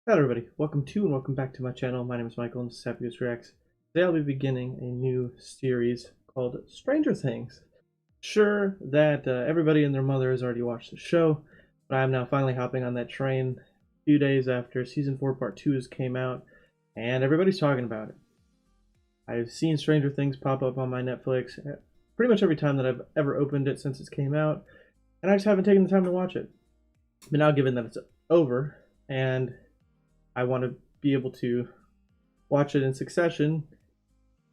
Hello everybody, welcome to and welcome back to my channel. My name is Michael and this is Happy Goose Reacts. Today I'll be beginning a new series called Stranger Things. Sure that everybody and their mother has already watched the show, but I'm now finally hopping on that train a few days after Season 4 Part 2 has came out, and everybody's talking about it. I've seen Stranger Things pop up on my Netflix pretty much every time that I've ever opened it since it came out, and I just haven't taken the time to watch it. But now given that it's over, and I want to be able to watch it in succession,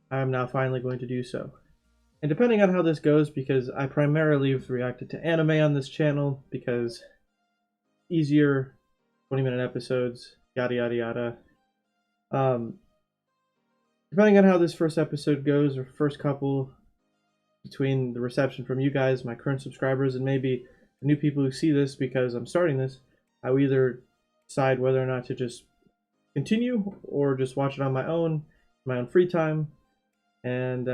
I'm now finally going to do so. And depending on how this goes, because I primarily have reacted to anime on this channel, because easier 20-minute episodes, yada yada yada. Depending on how this first episode goes, or first couple, between the reception from you guys, my current subscribers, and maybe the new people who see this because I'm starting this, I will either decide whether or not to just continue or just watch it on my own free time. And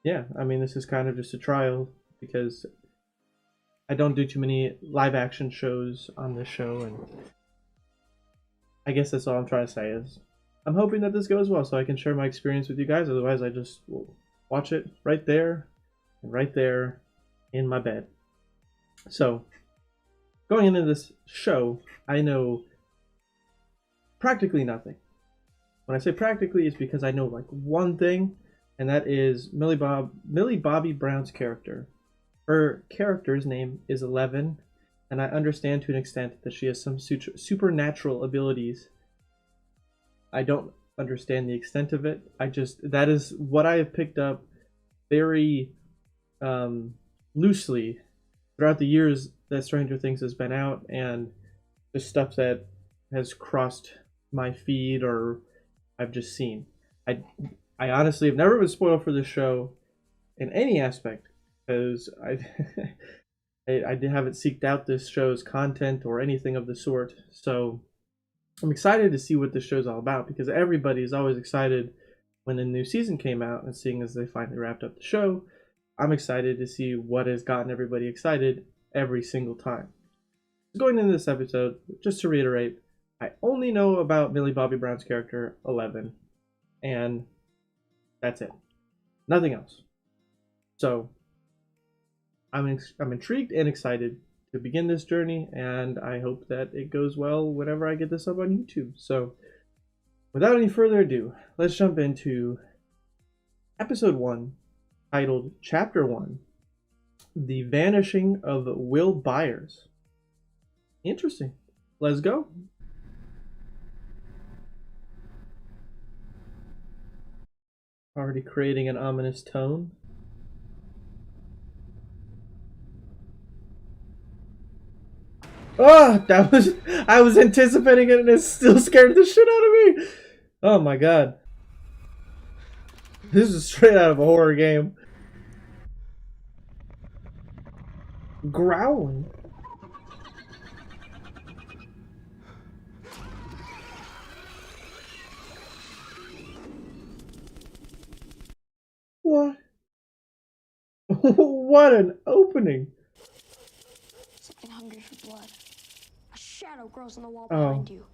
yeah, I mean, this is kind of just a trial because I don't do too many live action shows on this show, and I guess that's all I'm trying to say is I'm hoping that this goes well so I can share my experience with you guys. Otherwise I just will watch it right there and right there in my bed. So going into this show, I know practically nothing. When I say practically, it's because I know like one thing, and that is Millie Bobby Brown's character. Her character's name is 11, and I understand to an extent that she has some supernatural abilities. I don't understand the extent of it. That is what I have picked up very loosely throughout the years that Stranger Things has been out, and the stuff that has crossed my feed or I've just seen. I honestly have never been spoiled for this show in any aspect because I haven't seeked out this show's content or anything of the sort. So I'm excited to see what this show's all about because everybody is always excited when the new season came out, and seeing as they finally wrapped up the show, I'm excited to see what has gotten everybody excited every single time. Going into this episode, just to reiterate, I only know about Millie Bobby Brown's character, 11, and that's it. Nothing else. So, I'm intrigued and excited to begin this journey, and I hope that it goes well whenever I get this up on YouTube. So, without any further ado, let's jump into Episode 1, titled Chapter 1, The Vanishing of Will Byers. Interesting. Let's go. Already creating an ominous tone. Oh, I was anticipating it and it still scared the shit out of me. Oh my god. This is straight out of a horror game. Growling. What? What an opening! Something hungry for blood. A shadow grows on the wall Oh. behind you,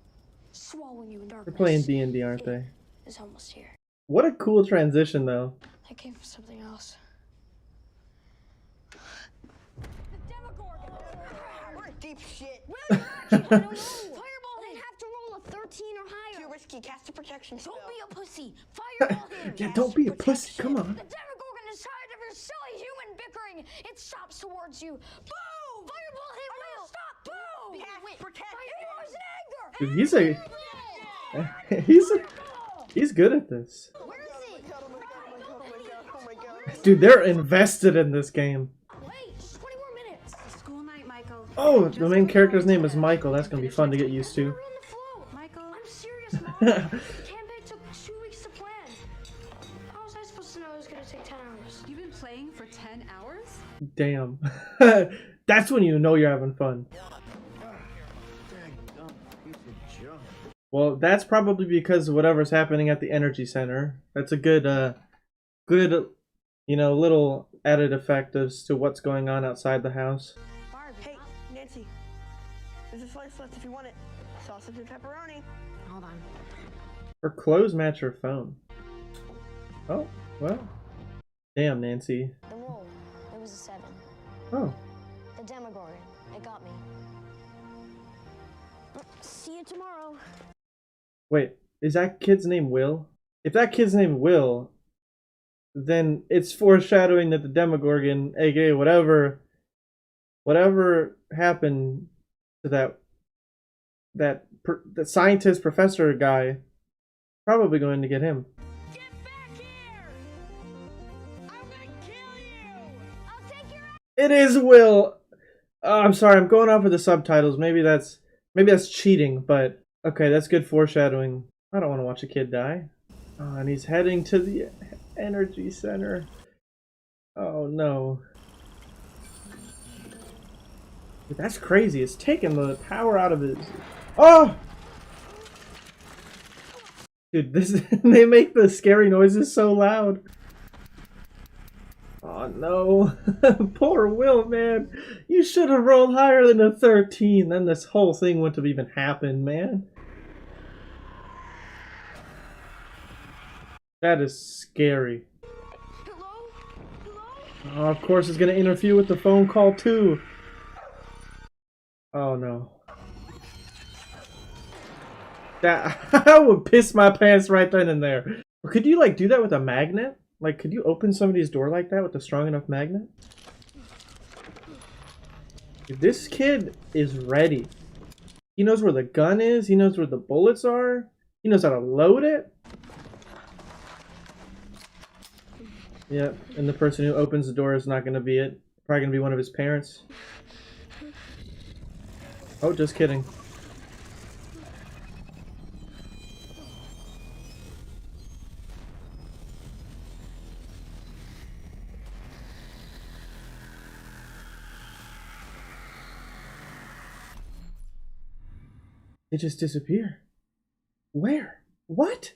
swallowing you in darkness. They're playing D&D, aren't they? Is almost here. What a cool transition, though. I came for something else. The Demogorgon! We're in deep shit. I don't know. Fireball! They have to roll a 13 or higher. Too risky. Cast a protection spell. Don't be a pussy. Fireball him. Yeah, don't be a pussy. Come on. The Demogorgon is tired of your silly human bickering. It stops towards you. Boom! Fireball him, Will! Stop! Boom! Cast protect. He was in anger! Dude, he's good at this. Where is he? Oh my god. Dude, they're invested in this game. Wait, just 20 more minutes. School night, Michael. Oh, the main character's name is Michael. That's gonna be fun to get used to. We're on the float. Michael. I'm serious, Mom. The campaign took 2 weeks to plan. How was I supposed to know it was gonna take 10 hours? You've been playing for 10 hours? Damn. That's when you know you're having fun. Well, that's probably because of whatever's happening at the energy center. That's a good, you know, little added effect as to what's going on outside the house. Hey, Nancy. There's a slice left if you want it. Sausage and pepperoni. Hold on. Her clothes match her phone. Oh, well. Damn, Nancy. The roll, it was a 7. Oh. The Demogorgon, it got me. See you tomorrow. Wait, is that kid's name Will? If that kid's name Will, then it's foreshadowing that the Demogorgon, aka whatever happened to that scientist professor guy, probably going to get him. Get back here! I'm gonna kill you! I'll take your It is Will. Oh, I'm sorry, I'm going off of the subtitles. Maybe that's cheating, but okay, that's good foreshadowing. I don't want to watch a kid die. Oh, and he's heading to the energy center. Oh no. Dude, that's crazy. It's taking the power out of his. Oh! Dude, they make the scary noises so loud. Oh no. Poor Will, man. You should have rolled higher than a 13. Then this whole thing wouldn't have even happened, man. That is scary. Hello? Hello? Oh, of course it's gonna interfere with the phone call too. Oh no. That I would piss my pants right then and there. Could you like do that with a magnet? Like, could you open somebody's door like that with a strong enough magnet? This kid is ready. He knows where the gun is. He knows where the bullets are. He knows how to load it. Yeah, and the person who opens the door is not going to be it. Probably going to be one of his parents. Oh, just kidding. They just disappear. Where? What?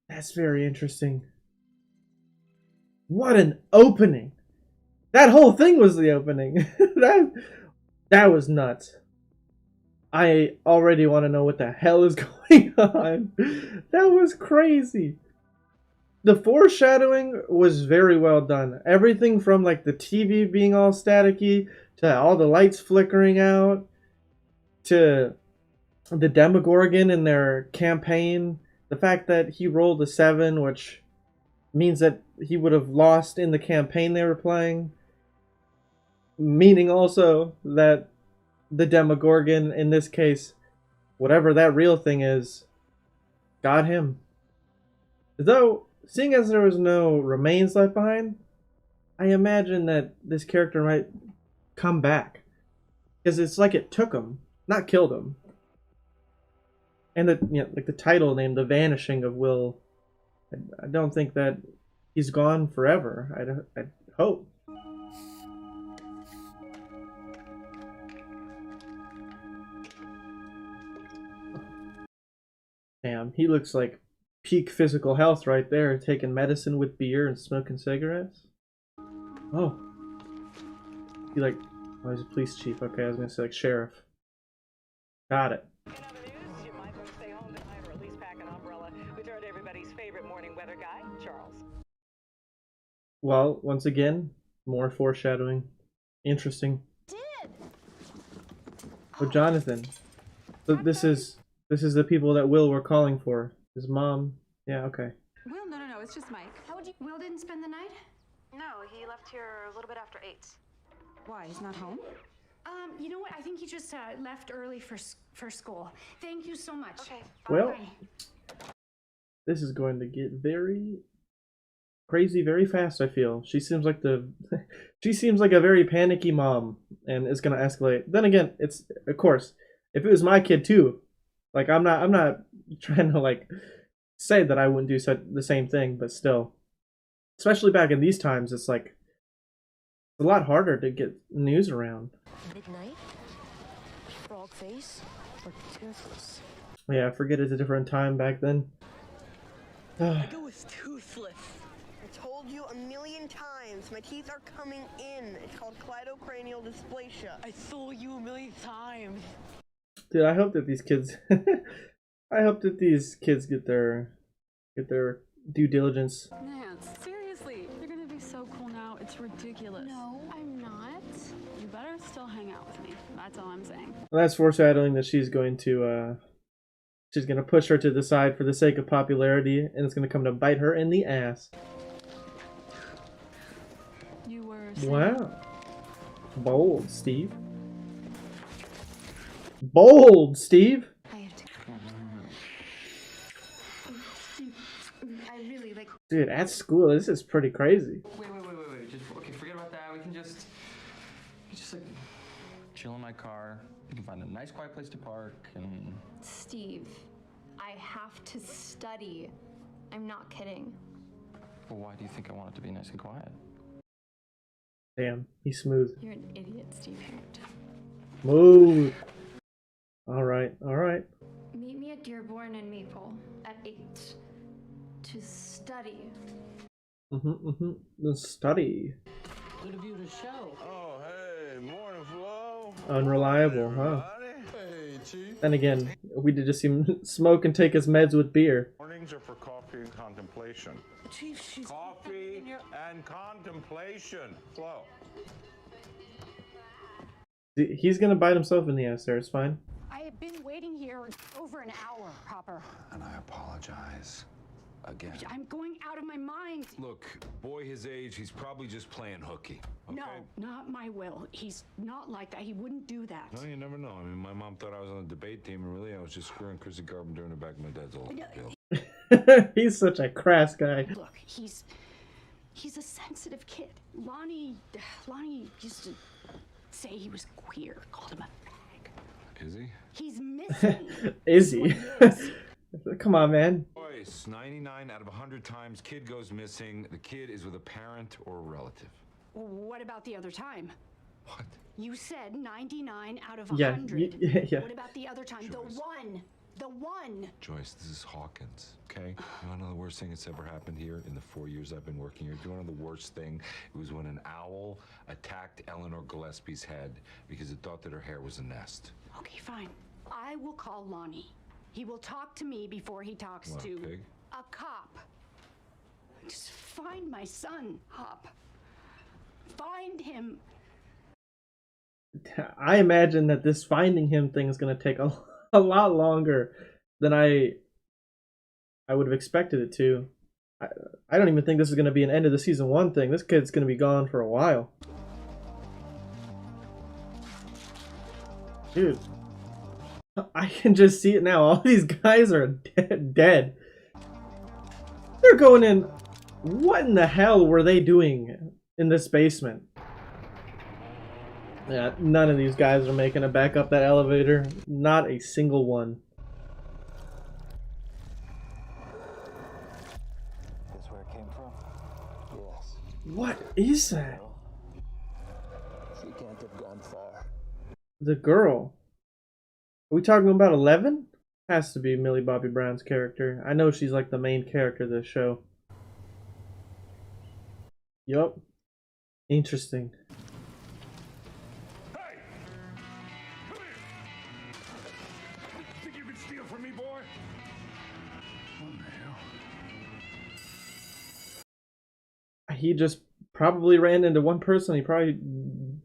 That's very interesting. What an opening! That whole thing was the opening. that was nuts. I already want to know what the hell is going on. That was crazy. The foreshadowing was very well done. Everything from like the TV being all staticky to all the lights flickering out to the Demogorgon in their campaign. The fact that he rolled a 7, which means that he would have lost in the campaign they were playing. Meaning also that the Demogorgon, in this case, whatever that real thing is, got him. Though, seeing as there was no remains left behind, I imagine that this character might come back. Because it's like it took him, not killed him. And like the title name, The Vanishing of Will, I don't think that he's gone forever. I hope. Damn, he looks like peak physical health right there, taking medicine with beer and smoking cigarettes. Oh. He like, oh, he's a police chief. Okay, I was gonna say like sheriff. Got it. In other news, you might want to stay home tonight or at least pack an umbrella. We turn to everybody's favorite morning weather guy, Charles. Well, once again, more foreshadowing. Interesting. Oh, Jonathan. So this is the people that Will were calling for. His mom. Yeah, okay. Will, no, it's just Mike. How would you? Will didn't spend the night? No, he left here a little bit after 8. Why, he's not home? You know what? I think he just left early for school. Thank you so much. Okay. Well, Bye. this is going to get very crazy very fast, I feel. She seems like she seems like a very panicky mom and it's going to escalate. Then again, it's of course, if it was my kid too, like I'm not trying to like say that I wouldn't do the same thing, but still. Especially back in these times, it's like it's a lot harder to get news around. Midnight? Frog face? Or toothless? Yeah, I forget it's a different time back then. I go with toothless. I told you a million times. times. My teeth are coming in. It's called cleidocranial dysplasia. I saw you a million times. Dude, I hope that these kids I hope that these kids get their due diligence. Nance, seriously, you're gonna be so cool now. It's ridiculous. No, I'm not. You better still hang out with me. That's all I'm saying. Well, that's foreshadowing that she's going to push her to the side for the sake of popularity, and it's gonna come to bite her in the ass. You were saying- Wow. Bold, Steve. Bold, Steve. I have to. I really like. Dude, at school, this is pretty crazy. Wait. Just okay. Forget about that. We can just like chill in my car. We can find a nice, quiet place to park, and Steve, I have to study. I'm not kidding. well, why do you think I want it to be nice and quiet? Damn, he's smooth. You're an idiot, Steve Harrington. Smooth. All right. Meet me at Dearborn and Maple at 8 to study. The study. Good of you to show. Oh, hey, morning, Flo. Unreliable, huh? Hey, Chief. Then again, we did just see him smoke and take his meds with beer. Mornings are for coffee and contemplation. Chief, she's Coffee and contemplation. Flo. He's gonna bite himself in the ass there, it's fine. I have been waiting here over an hour, Hopper. And I apologize. Again. I'm going out of my mind. Look, boy his age, he's probably just playing hooky. Okay? No, not my Will. He's not like that. He wouldn't do that. No, you never know. I mean, my mom thought I was on the debate team, and really I was just screwing Chrissy Carpenter in the back of my dad's old bill. He's such a crass guy. Look, he's a sensitive kid. Lonnie used to say he was queer, called him a fag. Is he? He's missing. Is he? Come on, man. Boys, 99 out of 100 times, kid goes missing. The kid is with a parent or a relative. What about the other time? What? You said 99 out of Yeah, 100. yeah. What about the other time? Joyce. The one. Joyce, this is Hawkins, okay? You wanna know the worst thing that's ever happened here in the 4 years I've been working here? Do you wanna know the worst thing? It was when an owl attacked Eleanor Gillespie's head because it thought that her hair was a nest. Okay, fine. I will call Lonnie. He will talk to me before he talks What, to pig? a cop. Just find my son, Hop. Find him. I imagine that this finding him thing is gonna take a lot longer than I would have expected it to. I don't even think this is gonna be an end of the season 1 thing. This kid's gonna be gone for a while. Dude. I can just see it now. All these guys are dead. They're going in. What in the hell were they doing in this basement? Yeah, none of these guys are making it back up that elevator. Not a single one. That's where it came from? Yes. What is that? She can't have gone far. The girl. Are we talking about 11? Has to be Millie Bobby Brown's character. I know she's like the main character of the show. Yup. Interesting. Hey! Come here! Think you can steal from me, boy? What the hell? He just probably ran into one person he probably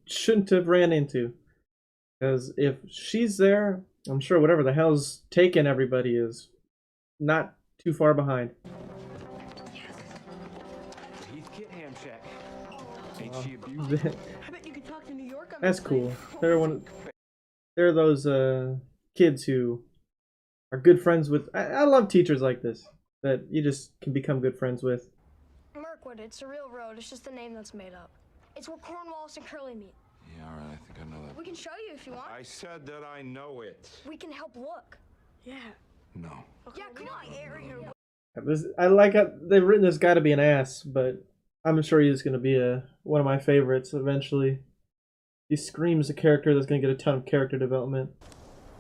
shouldn't have ran into. Because if she's there, I'm sure whatever the hell's taken everybody is not too far behind. Heath Kit ham check. Ain't she a beauty? I bet you could talk to New York on That's this cool. thing. They're those kids who are good friends with. I love teachers like this that you just can become good friends with. Mirkwood, it's a real road. It's just a name that's made up. It's where Cornwallis and Curly meet. Yeah, all right, I think I know that. We can show you if you want. I said that I know it. We can help look. Yeah. No. Yeah, come on. I like how they've written this guy to be an ass, but I'm sure he's going to be one of my favorites eventually. He screams a character that's going to get a ton of character development.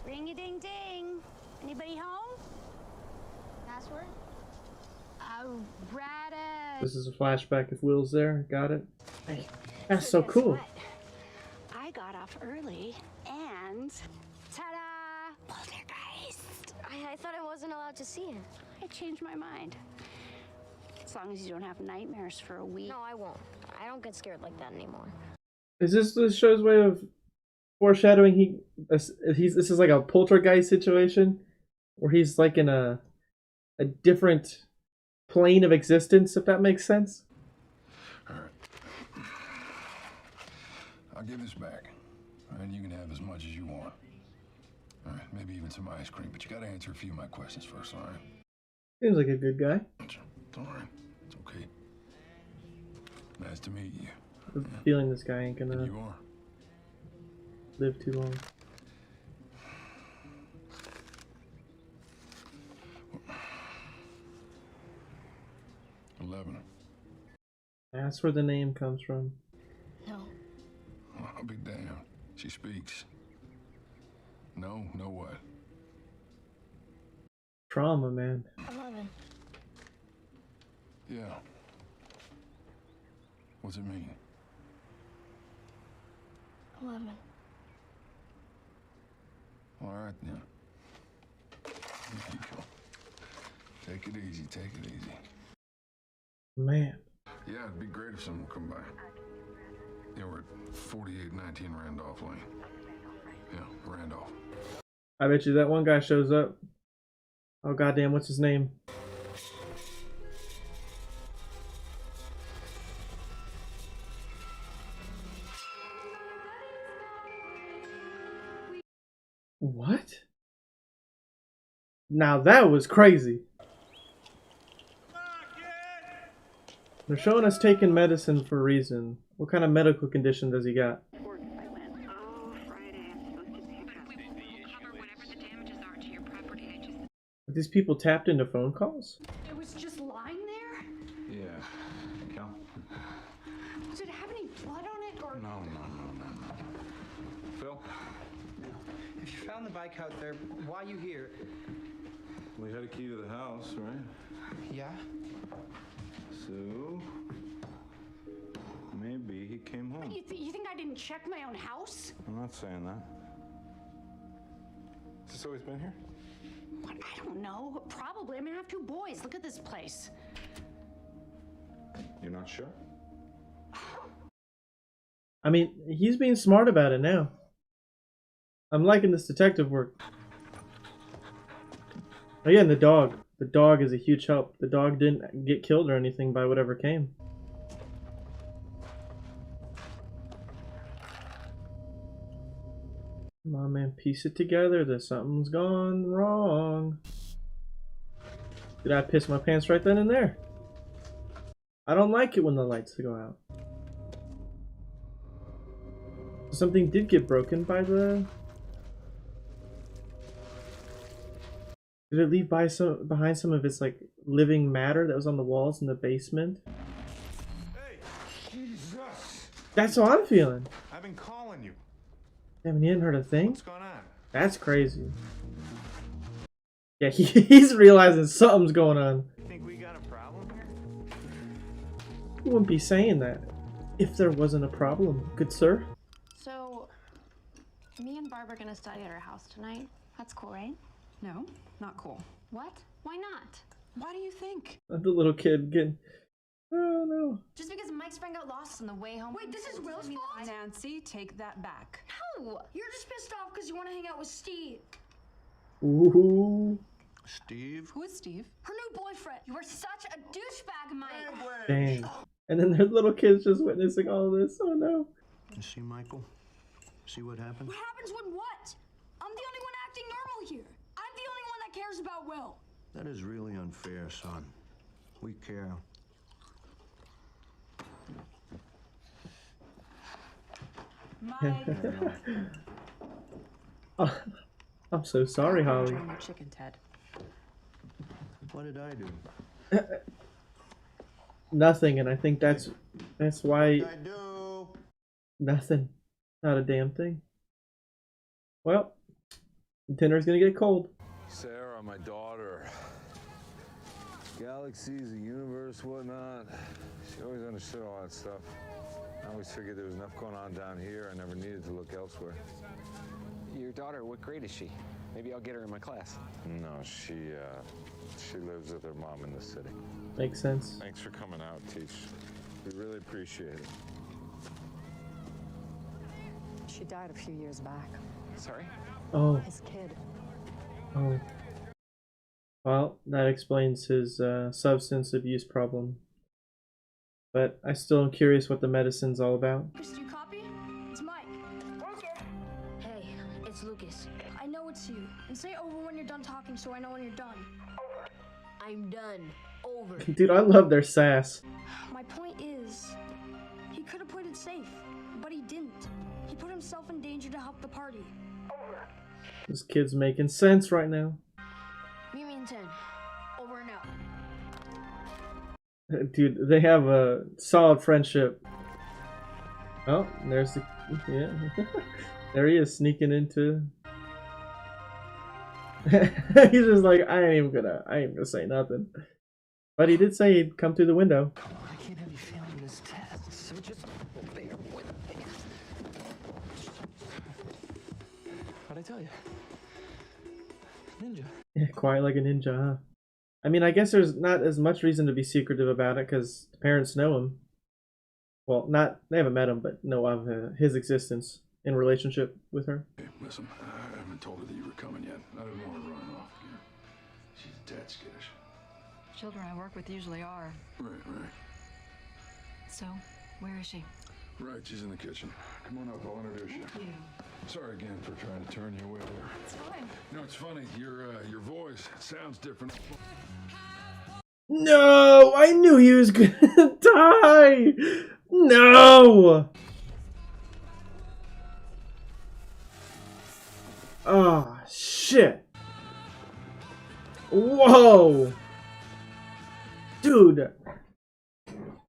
Ring a ding ding. Anybody home? Password? This is a flashback if Will's there. Got it. Hey, that's so cool. I got off early and ta-da! Poltergeist. I thought I wasn't allowed to see him. I changed my mind. As long as you don't have nightmares for a week. No, I won't. I don't get scared like that anymore. Is this the show's way of foreshadowing? This is like a poltergeist situation where he's like in a different plane of existence, if that makes sense. All right. I'll give this back. All right, you can have as much as you want. All right, maybe even some ice cream, but you gotta answer a few of my questions first, all right? Seems like a good guy. It's all right. It's okay. Nice to meet you. I have a feeling this guy ain't gonna And you are. live too long. That's where the name comes from. No. Oh, I'll be damned. She speaks. No, no what? Trauma, man. 11. Yeah. What's it mean? 11. All right, then. There you go. Take it easy, take it easy. Man. Yeah, it'd be great if someone would come by. Yeah, we're at 4819 Randolph Lane. Yeah, Randolph. I bet you that one guy shows up. Oh goddamn, what's his name? What? Now that was crazy. They're showing us taking medicine for a reason. What kind of medical condition does he got? Are these people tapped into phone calls? It was just lying there? Yeah. Cal? Did it have any blood on it or? No. Phil? If you found the bike out there, why are you here? We had a key to the house, right? Yeah? So, maybe he came home. You think I didn't check my own house? I'm not saying that. Has this always been here? What? I don't know. Probably. I mean, I have two boys. Look at this place. You're not sure? I mean, he's being smart about it now. I'm liking this detective work. Again, the dog. The dog is a huge help. The dog didn't get killed or anything by whatever came. Come on, man. Piece it together that something's gone wrong. Did I piss my pants right then and there? I don't like it when the lights go out. Something did get broken by the... Did it leave behind some of its like living matter that was on the walls in the basement? Hey, Jesus! That's how I'm feeling. I've been calling you. Haven't you even heard a thing? What's going on? That's crazy. Yeah, he's realizing something's going on. You think we got a problem here? You wouldn't be saying that if there wasn't a problem, good sir. So, me and Barb are gonna study at our house tonight. That's cool, right? No, not cool. What? Why not? Why do you think? The little kid getting... Oh no. Just because Mike's friend got lost on the way home. Wait, this is Will's fault? Nancy, take that back. No! You're just pissed off because you want to hang out with Steve. Ooh. Steve? Who is Steve? Her new boyfriend. You are such a douchebag, Mike. Dang. And then their little kids just witnessing all this. Oh no. You see, Michael? See what happened? What happens when what? I'm the only one acting normal here. I'm the only one that cares about Will. That is really unfair, son. We care. Oh, I'm so sorry, Holly. Chicken, Ted. What did I do? Nothing, and I think that's why. What did I do? Nothing. Not a damn thing. Well, dinner's gonna get cold. Sarah, my daughter. galaxies, the universe, whatnot. She always understood all that stuff. I always figured there was enough going on down here. I never needed to look elsewhere. Your daughter, what grade is she? Maybe I'll get her in my class. No, she lives with her mom in the city. Makes sense. Thanks for coming out, Teach. We really appreciate it. She died a few years back. Sorry? Oh. His kid. Oh. Well, that explains his substance abuse problem. But I still am curious what the medicine's all about. Lucas, do you copy? It's Mike. Hey, it's Lucas. I know it's you. And say over when you're done talking so I know when you're done. Over. I'm done. Over. Dude, I love their sass. My point is, he could have played it safe, but he didn't. He put himself in danger to help the party. Over. This kid's making sense right now. Meet me in 10. Over and out. Dude, they have a solid friendship. Oh, there's the... yeah. There he is, sneaking into... He's just like, I ain't even gonna say nothing. But he did say he'd come through the window. I can't have you failing this test, so just bear with me. What'd I tell you? Ninja. Yeah, quiet like a ninja, huh? I mean, I guess there's not as much reason to be secretive about it because the parents know him. Well, they haven't met him, but know of his existence in relationship with her. Hey, listen, I haven't told her that you were coming yet. I didn't want her running off again. She's dead skittish. Children I work with usually are. Right. So, where is she? Right, she's in the kitchen. Come on up, I'll introduce you. Thank you. Sorry again for trying to turn you away there. It's fine. You know, it's funny, your voice sounds different. No! I knew he was gonna die! No! Oh, shit. Whoa! Dude!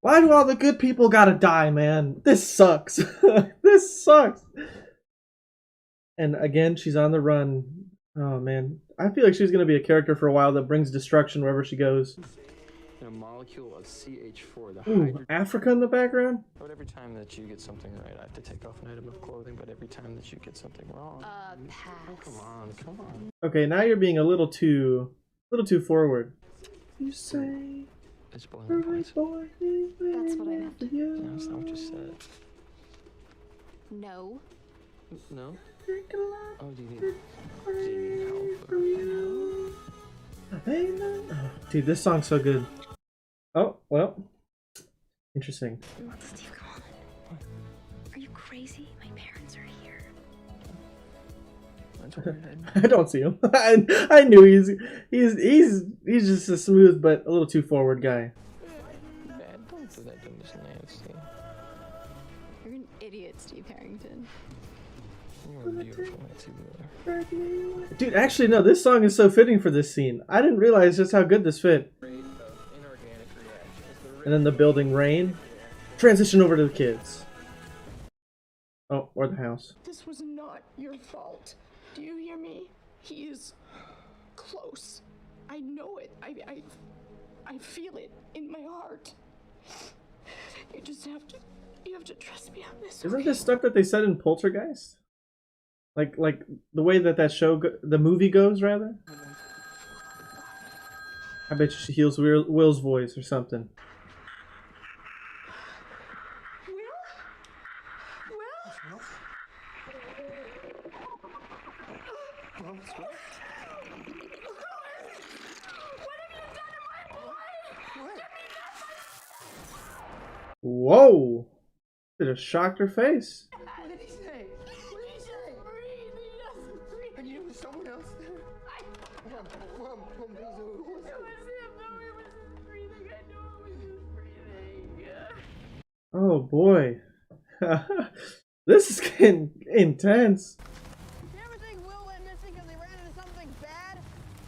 Why do all the good people gotta die, man? This sucks. This sucks. And again, she's on the run. Oh, man. I feel like she's gonna be a character for a while that brings destruction wherever she goes. A molecule of CH4, the Ooh, hydrogen. Africa in the background? But every time that you get something right, I have to take off an item of clothing. But every time that you get something wrong, pass. Oh, come on. Okay, now you're being a little too forward. You say, It's boiling points. That's what I meant. No, that's not what you said. No. No? Oh, do you need help? Oh, dude, this song's so good. Oh, well. Interesting. Steve, come on. Are you crazy? My parents are here. I don't see him. I knew he's just a smooth but a little too forward guy. Dad, don't do that to Miss Nancy. You're an idiot, Steve Harrington. You're a beautiful Nancy Wheeler. Dude, actually no, this song is so fitting for this scene. I didn't realize just how good this fit. And then the building rain. Transition over to the kids. Oh, or the house. This was not your fault. Do you hear me? He is close. I know it. I feel it in my heart. You just have to trust me on this. Isn't this stuff that they said in Poltergeist? Like the way that show, the movie goes, rather? I bet you she heals Will's voice or something. Whoa! It just shocked her face. What did he say? What did he say? He doesn't breathe. And you with someone else there? Mom, it was him. No, he wasn't breathing. I know it was just breathing. Oh boy. This is getting intense. You ever think Will went missing because he ran into something bad?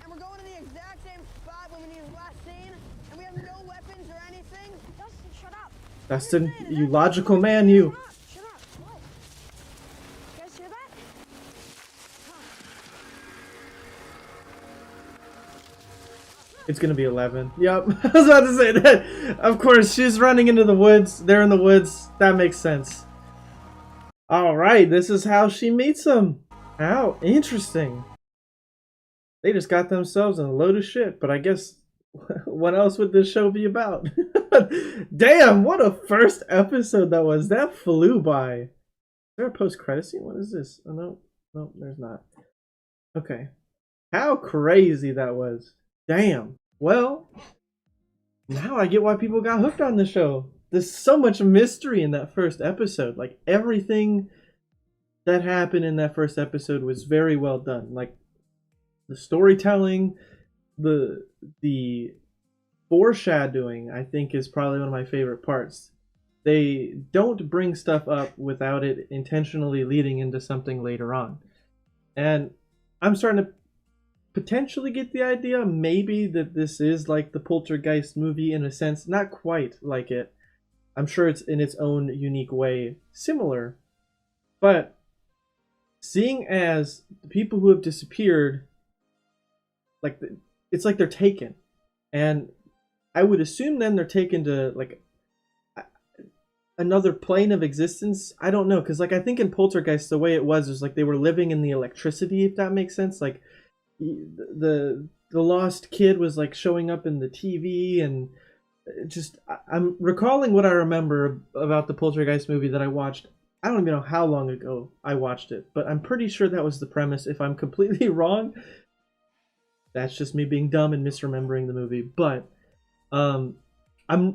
And we're going to the exact same spot when we need his last scene? And we have no weapons or anything? Dustin, shut up. Dustin, you logical man, you. Shut up. What? You guys hear that? It's gonna be 11. Yep, I was about to say that. Of course, she's running into the woods. They're in the woods. That makes sense. Alright, this is how she meets him. How interesting. They just got themselves in a load of shit, but I guess what else would this show be about? Damn, what a first episode that was. That flew by. Is there a post-credit scene? What is this? Oh, no. No, there's not. Okay. How crazy that was. Damn. Well, now I get why people got hooked on the show. There's so much mystery in that first episode. Like, everything that happened in that first episode was very well done. Like, the storytelling, the foreshadowing, I think, is probably one of my favorite parts. They don't bring stuff up without it intentionally leading into something later on. And I'm starting to potentially get the idea maybe that this is like the Poltergeist movie in a sense. Not quite like it. I'm sure it's in its own unique way similar. But seeing as the people who have disappeared, like, it's like they're taken. And I would assume then they're taken to like another plane of existence. I don't know, because like I think in Poltergeist the way it was like they were living in the electricity, if that makes sense. Like the lost kid was like showing up in the TV, and just I'm recalling what I remember about the Poltergeist movie that I watched. I don't even know how long ago I watched it, but I'm pretty sure that was the premise. If I'm completely wrong, that's just me being dumb and misremembering the movie. But I'm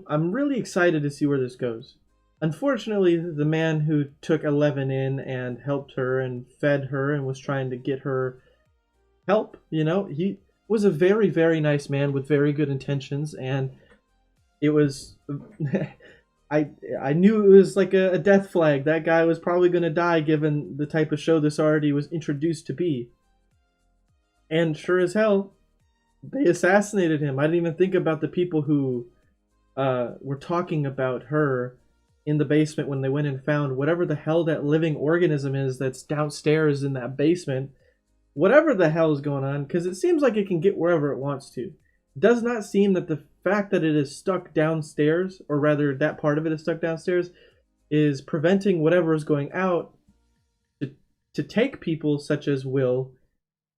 really excited to see where this goes. Unfortunately, the man who took 11 in and helped her and fed her and was trying to get her help, you know, he was a very, very nice man with very good intentions, and it was I knew it was like a death flag. That guy was probably going to die given the type of show this already was introduced to be. And sure as hell, they assassinated him. I didn't even think about the people who were talking about her in the basement when they went and found whatever the hell that living organism is that's downstairs in that basement. Whatever the hell is going on, because it seems like it can get wherever it wants to. It does not seem that the fact that it is stuck downstairs, or rather that part of it is stuck downstairs, is preventing whatever is going out to take people such as Will.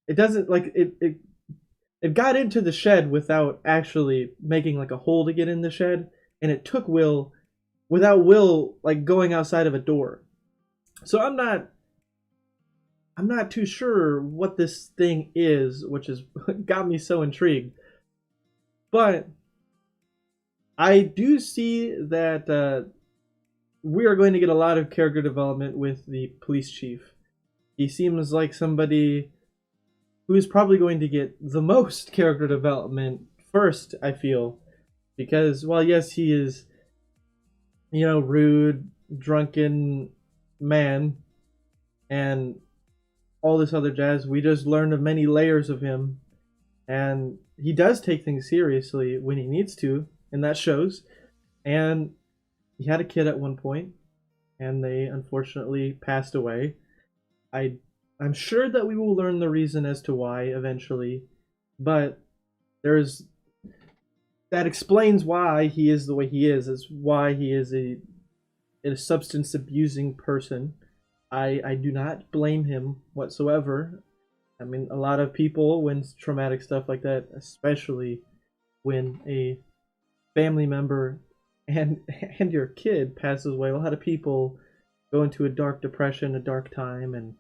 It doesn't, like, it got into the shed without actually making like a hole to get in the shed, and it took Will without Will like going outside of a door. So I'm not too sure what this thing is, which has got me so intrigued. But I do see that we are going to get a lot of character development with the police chief. He seems like somebody who is probably going to get the most character development first, I feel. Because, while yes, he is, you know, rude, drunken man, and all this other jazz, we just learned of many layers of him. And he does take things seriously when he needs to, and that shows. And he had a kid at one point, and they unfortunately passed away. I'm sure that we will learn the reason as to why eventually, but that explains why he is the way he is. It's why he is a substance abusing person. I do not blame him whatsoever. I mean, a lot of people, when traumatic stuff like that, especially when a family member and your kid passes away, a lot of people go into a dark depression, a dark time, and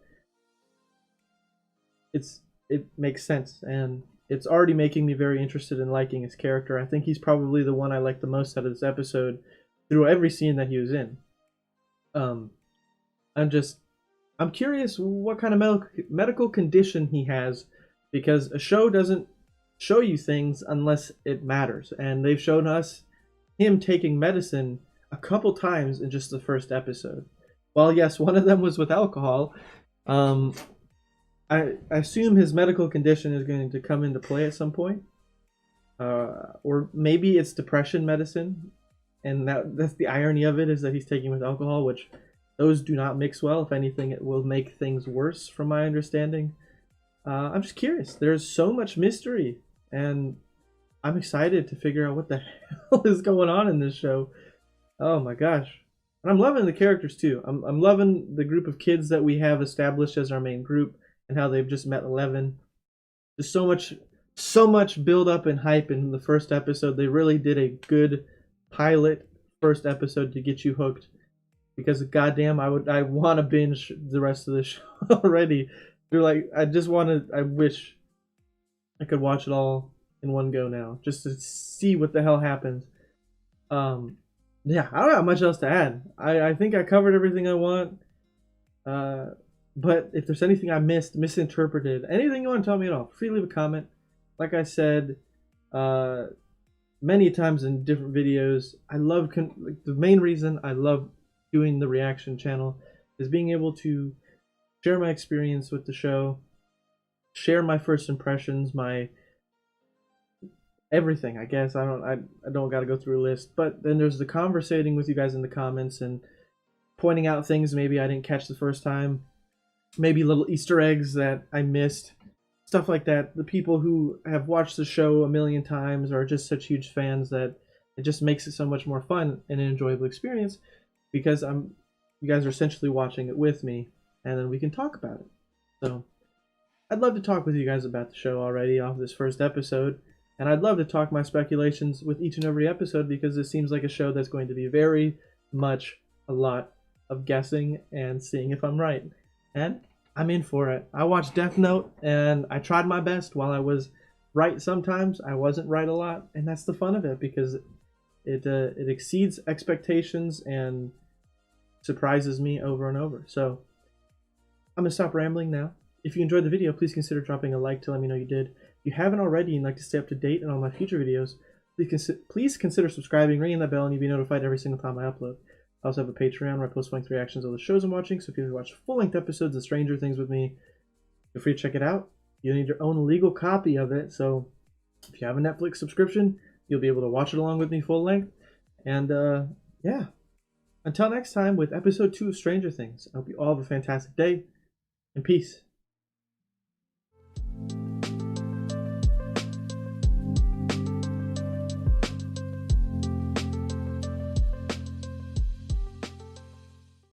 it makes sense, and it's already making me very interested in liking his character. I think he's probably the one I like the most out of this episode through every scene that he was in. I'm curious what kind of medical condition he has, because a show doesn't show you things unless it matters, and they've shown us him taking medicine a couple times in just the first episode. While yes, one of them was with alcohol, I assume his medical condition is going to come into play at some point. Or maybe it's depression medicine, and that's the irony of it, is that he's taking with alcohol, which those do not mix well. If anything, it will make things worse, from my understanding. I'm just curious. There's so much mystery, and I'm excited to figure out what the hell is going on in this show. Oh my gosh. And I'm loving the characters too. I'm loving the group of kids that we have established as our main group and how they've just met 11. There's so much build up and hype in the first episode. They really did a good pilot first episode to get you hooked. Because goddamn, I want to binge the rest of the show already. They're like, I wish I could watch it all in one go now, just to see what the hell happens. Yeah, I don't have much else to add. I think I covered everything I want. But if there's anything I misinterpreted, anything you want to tell me at all, free leave a comment. Like I said, many times in different videos, I love the main reason I love doing the reaction channel is being able to share my experience with the show, share my first impressions, my everything. I guess I don't got to go through a list, but then there's the conversating with you guys in the comments and pointing out things maybe I didn't catch the first time, maybe little Easter eggs that I missed, stuff like that. The people who have watched the show a million times are just such huge fans that it just makes it so much more fun and an enjoyable experience because you guys are essentially watching it with me, and then we can talk about it. So I'd love to talk with you guys about the show already off this first episode, and I'd love to talk my speculations with each and every episode because it seems like a show that's going to be very much a lot of guessing and seeing if I'm right. And I'm in for it. I watched Death Note, and I tried my best. While I was right sometimes, I wasn't right a lot, and that's the fun of it because it exceeds expectations and surprises me over and over. So I'm gonna stop rambling now. If you enjoyed the video, please consider dropping a like to let me know you did. If you haven't already and like to stay up to date on all my future videos, please consider subscribing, ringing that bell, and you'll be notified every single time I upload. I also have a Patreon where I post full-length reactions of the shows I'm watching, so if you want to watch full-length episodes of Stranger Things with me, feel free to check it out. You'll need your own legal copy of it, so if you have a Netflix subscription, you'll be able to watch it along with me full-length. And, yeah. Until next time with episode 2 of Stranger Things, I hope you all have a fantastic day, and peace.